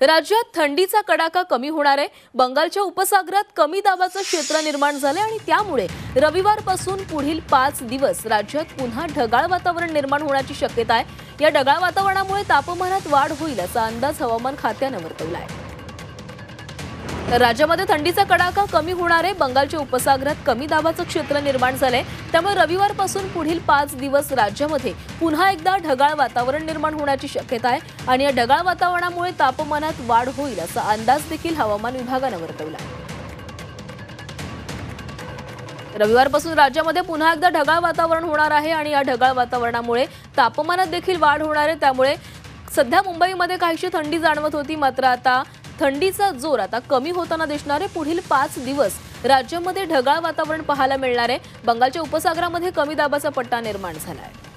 राज्यात थंडीचा कडाका कमी होणार आहे। बंगालच्या उपसागरात कमी दाबाचं क्षेत्र निर्माण झाले आणि त्यामुळे रविवारपासून पुढील 5 दिवस राज्यात पुन्हा ढगाळ वातावरण निर्माण होण्याची शक्यता आहे। या ढगाळ वातावरणामुळे तापमानात वाढ होईल असा अंदाज हवामान खात्याने वर्तवला आहे। राज्यामध्ये थंडीचा कडाका कमी होणार आहे। बंगालच्या उपसागरात कमी दाबाचं क्षेत्र निर्माण झाले त्यामुळे रविवारपासून पुढील 5 दिवस राज्यामध्ये पुन्हा एकदा ढगाळ वातावरण निर्माण होण्याची शक्यता आहे आणि या ढगाळ वातावरणामुळे तापमानात वाढ होईल असा अंदाज देखील हवामान विभागाने वर्तवला आहे। रविवारपासून राज्यामध्ये पुन्हा एकदा ढगाळ वातावरण होणार आहे आणि या ढगाळ वातावरणामुळे तापमानात देखील वाढ होणार आहे। त्यामुळे सध्या मुंबईमध्ये काहीशी थंडी जाणवत होती, मात्र आता थंडीचा जोर आता कमी होताना दिसणार आहे। पुढील 5 दिवस राज्यामध्ये ढगाळ वातावरण पाहायला मिळणार आहे। बंगालच्या उपसागरामध्ये कमी दाबाचा पट्टा निर्माण झाला आहे।